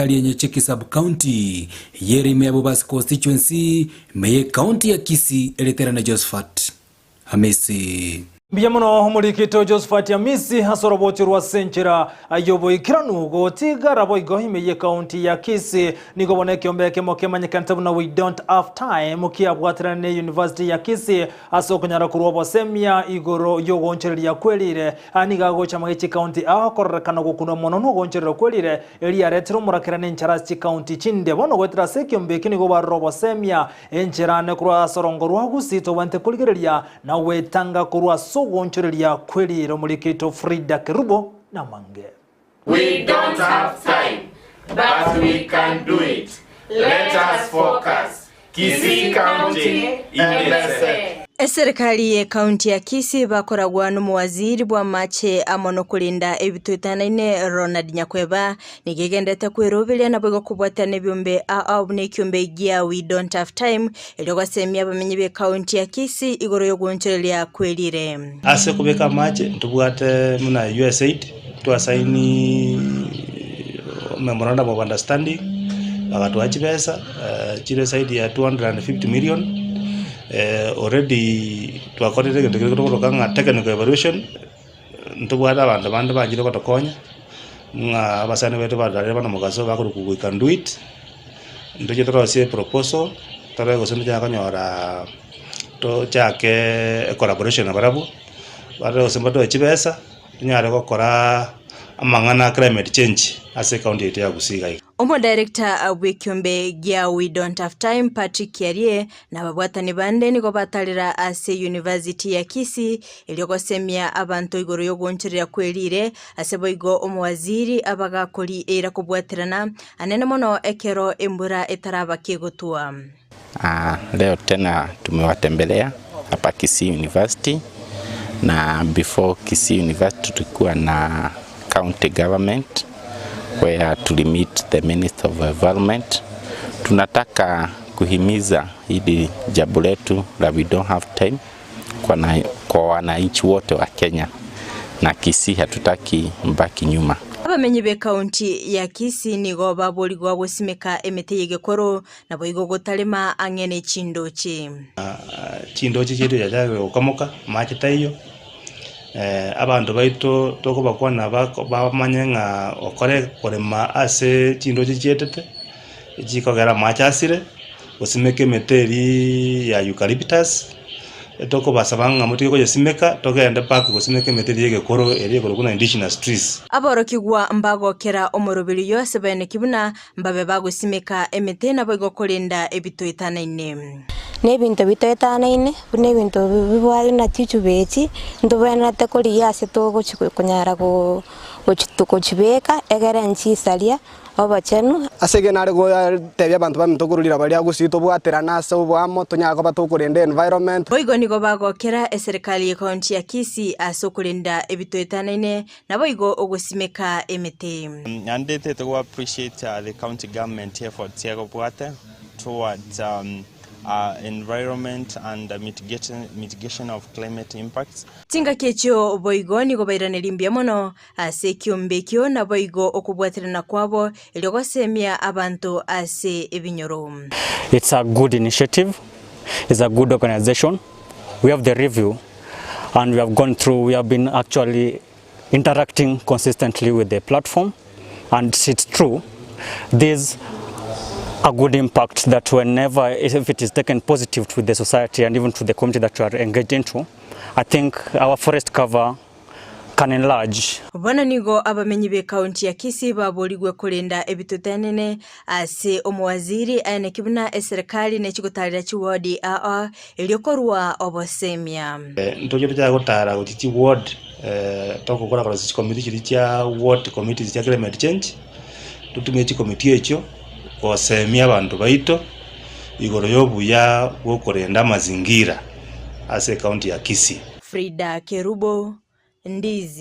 yenye Cheki sub-county yeri Meabobas constituency meye county ya Kisii eliterana Josephat Hamisi. Biyamuno murikito Josephat Hamisi hasorobotirwa senchera ayobo ikiranu gotiga rabo igohime ye county ya Kisii nigo boneke ombeke mokemanyikantabuna we don't have time kiabwatrane university ya Kisii asokonyara kurobo semia igoro yogoncherya kwelire aniga gocha magichi county akorrekana gokuno mono no goncherera kwelire eli aretero murakirane nchara county chinde bono gotra sekyombeke nigo barobo semia encherane kurwa sorongorwa Gusii to wante kuligereria na wetanga kurwa gonchereria kweliro mulikito Frida Kerubo na mange. We don't have time, but we can do it. Let us focus. Kisii County imese. Serikali ya kaunti ya Kisii bakoragwa n'umuwaziri bwa mache amono kulinda ebitwitanaine Ronald Nyakweba nigegendete kwiroberia na bwo kubwatana ebyombe abune kyombe gia we don't have time elyo semia bamenyi be kaunti ya Kisii igoro yo gonchereria kwelire ase kubeka mache tubwate muna USAID twasaini memorandum of understanding bakatwachi pesa chile saidi ya 250 million. Already twakorete gendo kanga technical evaluation ntubwata abantu bandi banjire batokonya nga basane betu badare bana mugaso bakuru we can do it ndoje torosie proposal tara gosendo jakanyora to chake collaboration abarabu bare osemba to chibesa nyare gukora amangana climate change ase county ya Gusii. Omo director wekyombe gia we don't have time Patrick Yarie na babwatani bande niko batalira ase university ya Kisii elyogosemia abantu igoro yo goncherera kwelire ase boigo omwaziri abagakoli era kubwatirana anene mono ekero embura etaraba kegotua. Leo tena tumewatembelea hapa Kisii University, na before Kisii University tulikuwa na county government where to meet the Minister of Environment. Tunataka kuhimiza hili jambo letu la we don't have time kwa wananchi wote wa Kenya, na Kisii hatutaki mbaki nyuma. Abamenyi be county ya Kisii nigo baboligwa gusimeka emete yegekoro na boigo gotalema angene chindochi. Chindochi chetu yajawe okamoka machita iyo. Abantu baito toko bakwana bamanyenga okore korema ase chindochi chetete chikogera machasire usimeke meteri ya eucalyptus toko basabanga mutiko yesimeka togenda park usimeke meteri yegekoro eriyekoro kuna indigenous trees. Aborokigwa mbago kera omorobiri yose bene kibuna mbabe bagusimeka emete na boigo kolinda ebitwitanaine. Nebintu bitwetanaine nebintu bibwari na chichubeci ndobana tekori yase togo chikunyara go chibeka egere nchisalia obachenu asege nare go tebya abantu bamitokururira bali Gusii tobwaterana so bwamo tonyako batokurenda environment. Boigo nigo bagokera serikali ya kaunti ya Kisii asokulinda ebitwetanaine na boigo ogusimeka emete. Andete to appreciate the county government efforts ya gobwate towards environment and mitigation of climate impacts. Tinga kecho boigo nigo bairanirimbiya mono ase kyombekyo na boigo okubwatirana kwabo elyogosemia abantu ase ebinyoro. It's a good initiative. It's a good organization. We have the review and we have gone through, we have been actually interacting consistently with the platform, and it's true. There's a good impact that whenever, if it is taken positive to the society and even to the community that you are engaged into, I think our forest cover can enlarge. Bwana nigo abamenyi be county ya Kisii baboligwe kulinda ebitutene ase omwaziri ane kibuna eserikali nechigotalira chiwodi elyokorwa obosemia. Ntojo tya gotara kuti ward tokokora kwa committee chiri cha ward committee cha climate change tutumye chi committee echo kosemia abantu baito igoro yobuya gokorenda mazingira ase county ya Kisii. Frida Kerubo, Ndizi.